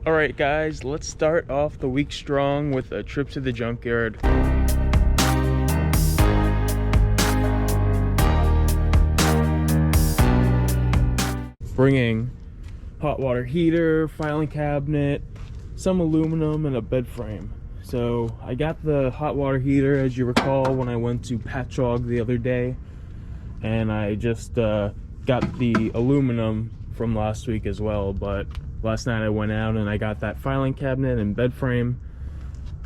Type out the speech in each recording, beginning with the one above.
All right, guys, let's start off the week strong with a trip to the junkyard. Bringing hot water heater, filing cabinet, some aluminum, and a bed frame. So I got the hot water heater, as you recall, when I went to Patchogue the other day, and I just got the aluminum from last week as well. But last night I went out and I got that filing cabinet and bed frame,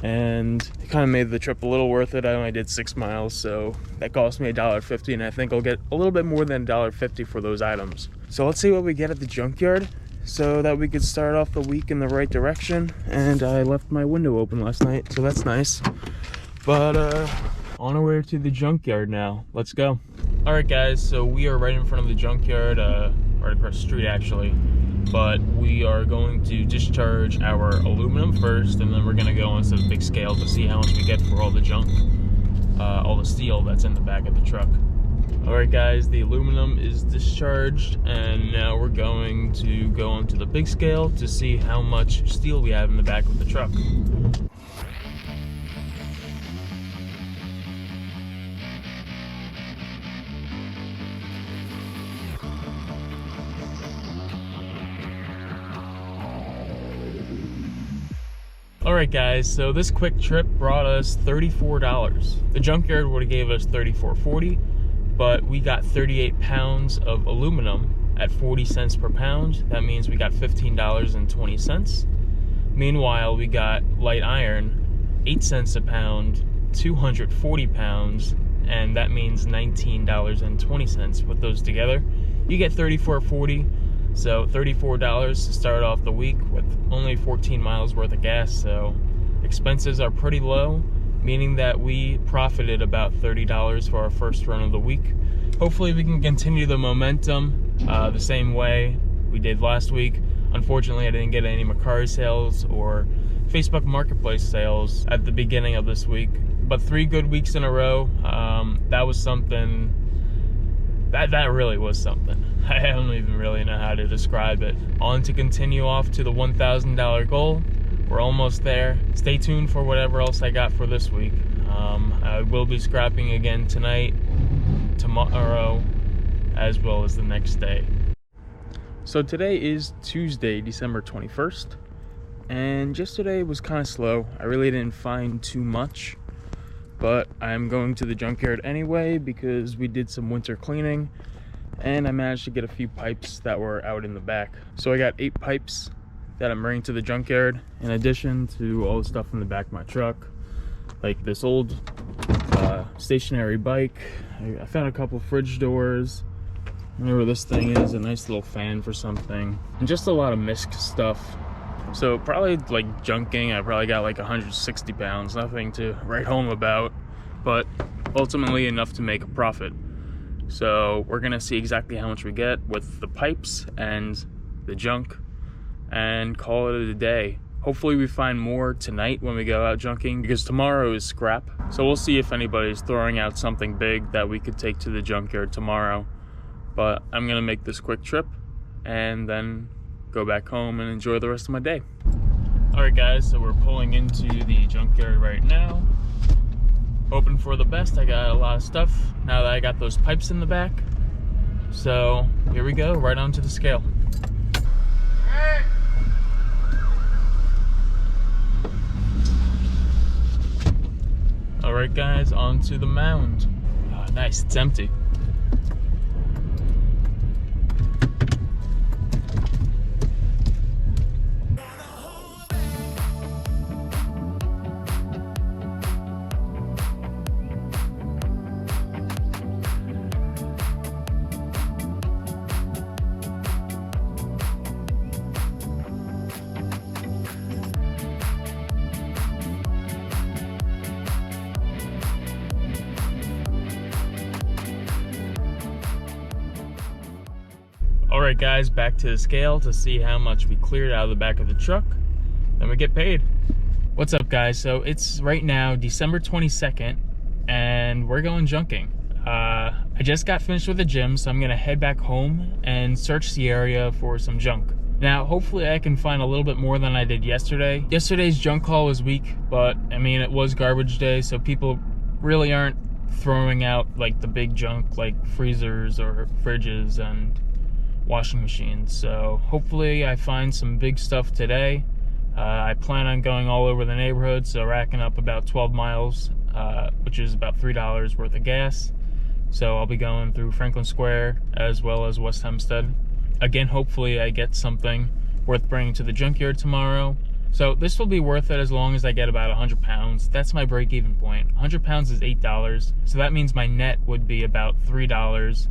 and it kind of made the trip a little worth it. I only did 6 miles, so that cost me $1.50, and I think I'll get a little bit more than $1.50 for those items. So let's see what we get at the junkyard so that we could start off the week in the right direction. And I left my window open last night, so that's nice. But on our way to the junkyard now. Let's go. All right, guys, so we are right in front of the junkyard, right across the street actually. But we are going to discharge our aluminum first, and then we're going to go onto the big scale to see how much we get for all the junk, all the steel that's in the back of the truck. All right, guys, the aluminum is discharged, and now we're going to go onto the big scale to see how much steel we have in the back of the truck. Alright, guys, so this quick trip brought us $34. The junkyard would have gave us $34.40, but we got 38 pounds of aluminum at 40 cents per pound. That means we got $15.20. Meanwhile, we got light iron, 8 cents a pound, 240 pounds, and that means $19.20. Put those together, you get $34.40. So $34 to start off the week with only 14 miles worth of gas. So expenses are pretty low, meaning that we profited about $30 for our first run of the week. Hopefully we can continue the momentum the same way we did last week. Unfortunately, I didn't get any Macari sales or Facebook Marketplace sales at the beginning of this week, but 3 good weeks in a row. That was something. That really was something. I don't even really know how to describe it. On to continue off to the $1,000 goal. We're almost there. Stay tuned for whatever else I got for this week. I will be scrapping again tonight, tomorrow, as well as the next day. So today is Tuesday, December 21st, and yesterday was kind of slow. I really didn't find too much, but I'm going to the junkyard anyway because we did some winter cleaning, and I managed to get a few pipes that were out in the back. So I got 8 pipes that I'm bringing to the junkyard, in addition to all the stuff in the back of my truck, like this old stationary bike. I found a couple fridge doors. Whatever this thing is, a nice little fan for something, and just a lot of misc stuff. So probably like junking, I probably got like 160 pounds, nothing to write home about, but ultimately enough to make a profit. So we're gonna see exactly how much we get with the pipes and the junk and call it a day. Hopefully we find more tonight when we go out junking, because tomorrow is scrap. So we'll see if anybody's throwing out something big that we could take to the junkyard tomorrow. But I'm gonna make this quick trip and then go back home and enjoy the rest of my day. All right, guys, so we're pulling into the junkyard right now. Hoping for the best. I got a lot of stuff now that I got those pipes in the back. So here we go, right onto the scale. Hey. All right, guys, onto the mound. Oh, nice, it's empty. Alright, guys, back to the scale to see how much we cleared out of the back of the truck. Then we get paid. What's up, guys? So it's right now December 22nd, and we're going junking. I just got finished with the gym, so I'm gonna head back home and search the area for some junk. Now, hopefully I can find a little bit more than I did yesterday. Yesterday's junk haul was weak, but I mean, it was garbage day, so people really aren't throwing out like the big junk like freezers or fridges and washing machines. So hopefully I find some big stuff today. I plan on going all over the neighborhood, so racking up about 12 miles, which is about $3 worth of gas. So I'll be going through Franklin Square as well as West Hempstead. Again, hopefully I get something worth bringing to the junkyard tomorrow. So this will be worth it as long as I get about 100 pounds. That's my break-even point. 100 pounds is $8, so that means my net would be about $3,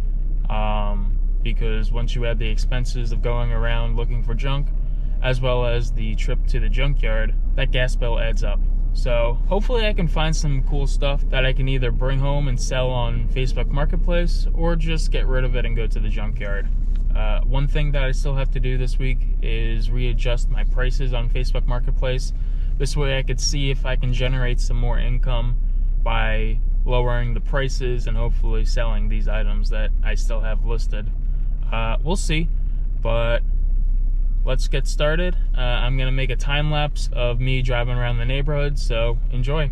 because once you add the expenses of going around looking for junk, as well as the trip to the junkyard, that gas bill adds up. So hopefully I can find some cool stuff that I can either bring home and sell on Facebook Marketplace, or just get rid of it and go to the junkyard. One thing that I still have to do this week is readjust my prices on Facebook Marketplace. This way I could see if I can generate some more income by lowering the prices and hopefully selling these items that I still have listed. We'll see, but let's get started. I'm gonna make a time lapse of me driving around the neighborhood, so enjoy.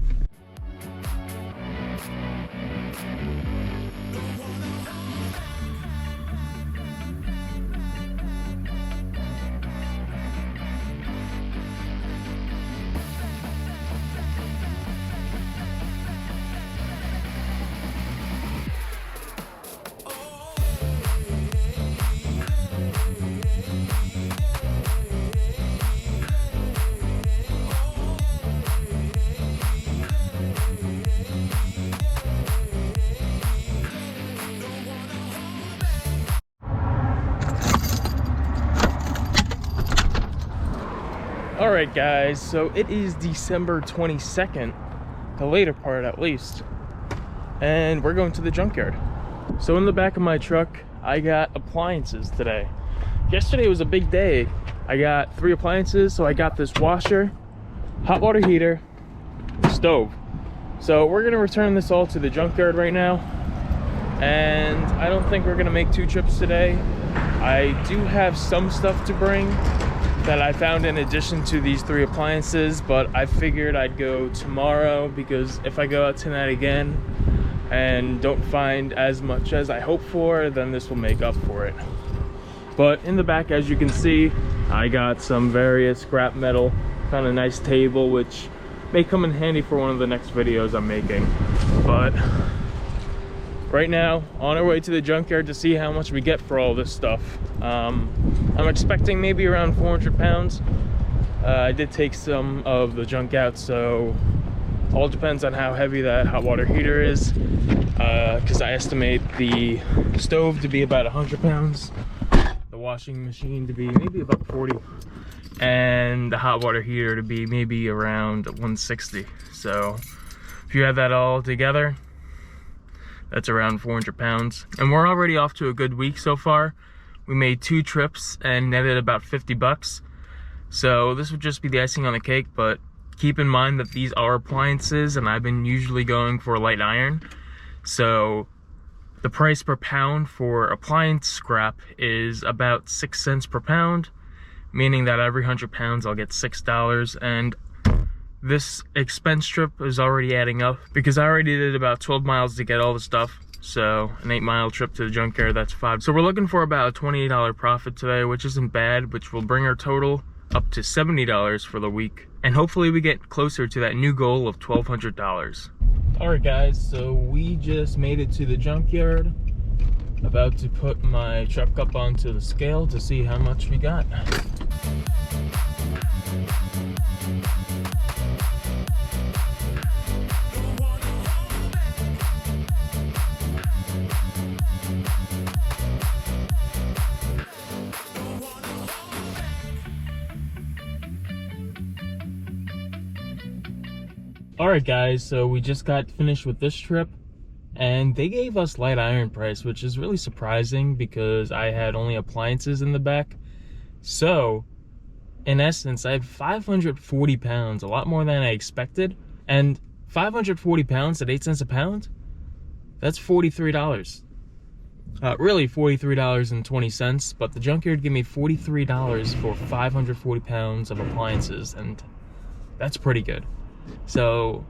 Alright guys, so it is December 22nd, the later part at least, and we're going to the junkyard. So in the back of my truck, I got appliances today. Yesterday was a big day. I got 3 appliances, so I got this washer, hot water heater, stove. So we're gonna return this all to the junkyard right now, and I don't think we're gonna make 2 trips today. I do have some stuff to bring that I found in addition to these 3 appliances, but I figured I'd go tomorrow, because if I go out tonight again and don't find as much as I hope for, then this will make up for it. But in the back, as you can see, I got some various scrap metal, found a nice table which may come in handy for one of the next videos I'm making. But right now, on our way to the junkyard to see how much we get for all this stuff. I'm expecting maybe around 400 pounds. I did take some of the junk out, so all depends on how heavy that hot water heater is, because I estimate the stove to be about 100 pounds, the washing machine to be maybe about 40, and the hot water heater to be maybe around 160. So if you add that all together, that's around 400 pounds. And we're already off to a good week so far. We made 2 trips and netted about 50 bucks. So this would just be the icing on the cake, but keep in mind that these are appliances and I've been usually going for light iron. So the price per pound for appliance scrap is about 6 cents per pound, meaning that every 100 pounds I'll get $6. And this expense trip is already adding up, because I already did about 12 miles to get all the stuff. So an 8-mile trip to the junkyard, that's 5. So we're looking for about a $28 profit today, which isn't bad, which will bring our total up to $70 for the week. And hopefully we get closer to that new goal of $1,200. Alright guys, so we just made it to the junkyard. About to put my truck up onto the scale to see how much we got. Alright guys, so we just got finished with this trip, and they gave us light iron price, which is really surprising because I had only appliances in the back. So in essence, I had 540 pounds, a lot more than I expected. And 540 pounds at 8 cents a pound, that's $43. Really $43.20, but the junkyard gave me $43 for 540 pounds of appliances, and that's pretty good. So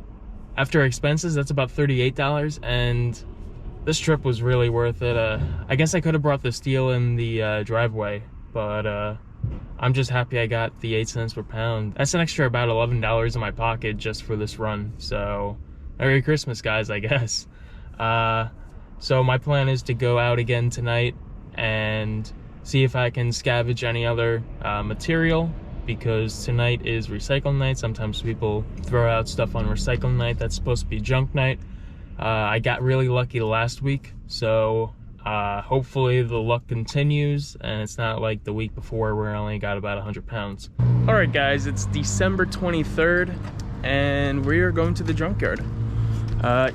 after expenses, that's about $38, and this trip was really worth it. I guess I could have brought the steel in the driveway, but I'm just happy I got the 8 cents per pound. That's an extra about $11 in my pocket just for this run. So Merry Christmas, guys, I guess. So my plan is to go out again tonight and see if I can scavenge any other material, because tonight is recycle night. Sometimes people throw out stuff on recycle night. That's supposed to be junk night. I got really lucky last week, so hopefully the luck continues and it's not like the week before where I only got about 100 pounds. All right, guys, it's December 23rd and we are going to the junkyard.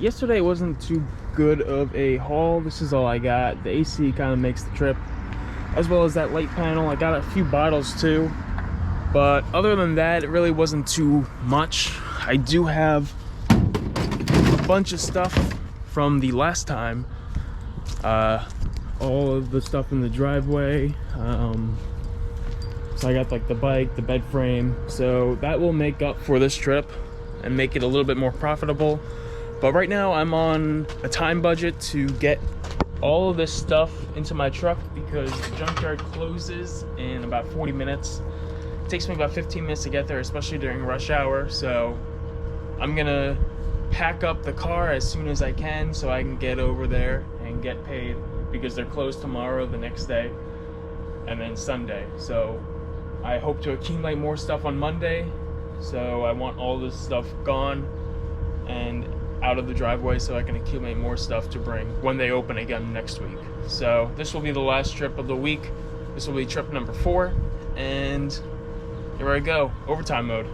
Yesterday wasn't too good of a haul. This is all I got. The AC kind of makes the trip, as well as that light panel. I got a few bottles too, but other than that, it really wasn't too much. I do have a bunch of stuff from the last time. All of the stuff in the driveway. So I got like the bike, the bed frame, so that will make up for this trip and make it a little bit more profitable. But right now I'm on a time budget to get all of this stuff into my truck because the junkyard closes in about 40 minutes. It takes me about 15 minutes to get there, especially during rush hour. So I'm gonna pack up the car as soon as I can so I can get over there and get paid, because they're closed tomorrow, the next day, and then Sunday. So I hope to accumulate more stuff on Monday. So I want all this stuff gone and out of the driveway so I can accumulate more stuff to bring when they open again next week. So this will be the last trip of the week. This will be trip number 4, and here I go, overtime mode.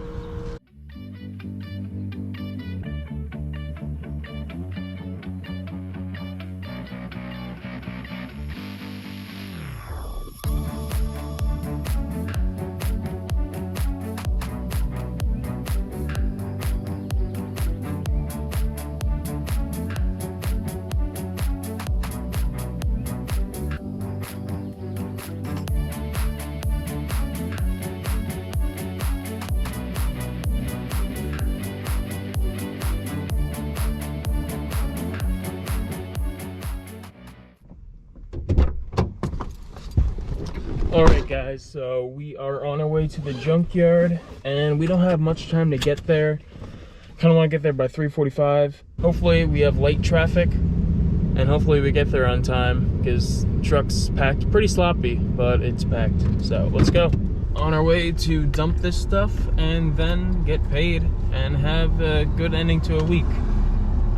Alright guys, so we are on our way to the junkyard and we don't have much time to get there. Kind of want to get there by 3:45. Hopefully we have light traffic and hopefully we get there on time, because the truck's packed pretty sloppy, but it's packed. So let's go. On our way to dump this stuff and then get paid and have a good ending to a week.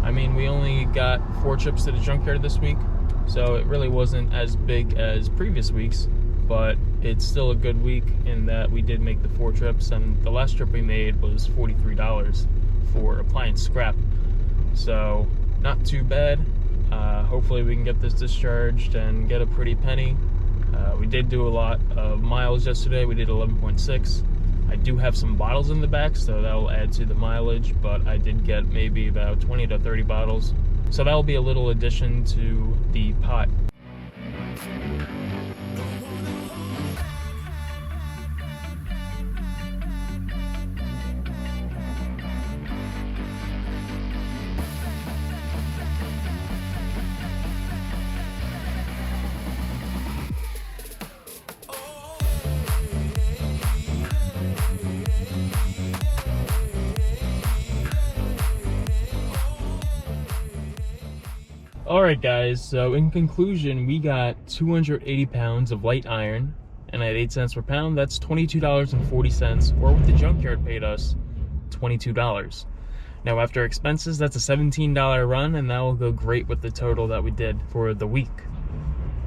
I mean, we only got 4 trips to the junkyard this week, so it really wasn't as big as previous weeks. But it's still a good week in that we did make the 4 trips, and the last trip we made was $43 for appliance scrap. So not too bad. Hopefully we can get this discharged and get a pretty penny. We did do a lot of miles yesterday. We did 11.6. I do have some bottles in the back, so that will add to the mileage, but I did get maybe about 20 to 30 bottles. So that will be a little addition to the pot. Alright guys, so in conclusion, we got 280 pounds of light iron, and at 8 cents per pound, that's $22.40, or what the junkyard paid us, $22. Now after expenses, that's a $17 run, and that will go great with the total that we did for the week.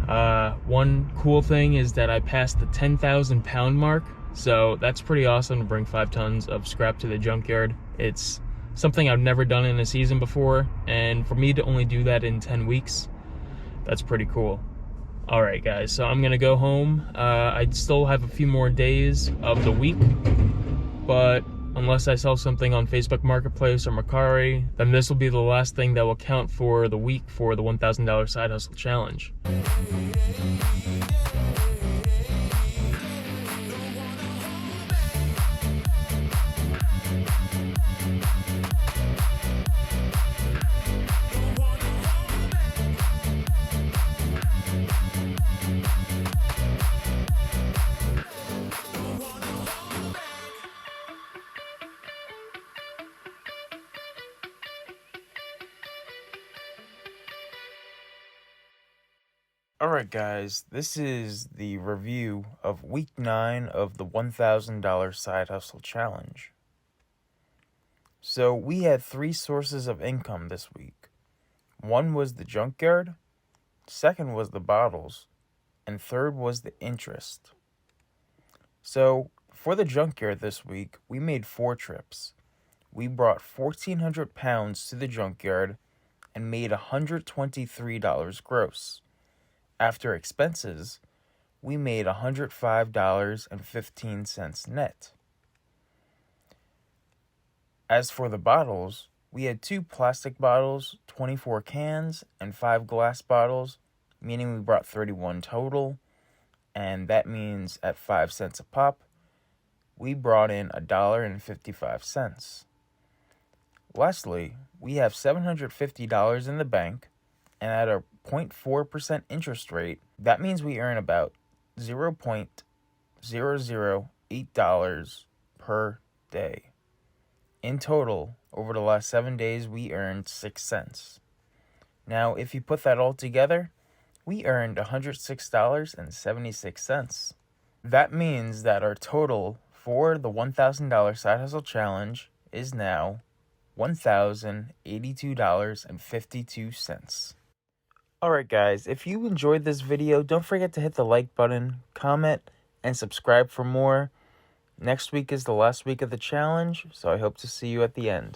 One cool thing is that I passed the 10,000 pound mark, so that's pretty awesome to bring 5 tons of scrap to the junkyard. It's something I've never done in a season before, and for me to only do that in 10 weeks, that's pretty cool. Alright guys, so I'm gonna go home. I still have a few more days of the week, but unless I sell something on Facebook Marketplace or Mercari, then this will be the last thing that will count for the week for the $1,000 Side Hustle Challenge. Alright guys, this is the review of week 9 of the $1,000 Side Hustle Challenge. So we had 3 sources of income this week. One was the junkyard, second was the bottles, and third was the interest. So for the junkyard this week, we made 4 trips. We brought 1,400 pounds to the junkyard and made $123 gross. After expenses, we made $105.15 net. As for the bottles, we had 2 plastic bottles, 24 cans, and 5 glass bottles, meaning we brought 31 total, and that means at 5 cents a pop, we brought in $1.55. Lastly, we have $750 in the bank, and at a 0.4% interest rate, that means we earn about $0.008 per day. In total, over the last 7 days, we earned 6 cents. Now, if you put that all together, we earned $106.76. That means that our total for the $1,000 Side Hustle Challenge is now $1,082.52. Alright guys, if you enjoyed this video, don't forget to hit the like button, comment, and subscribe for more. Next week is the last week of the challenge, so I hope to see you at the end.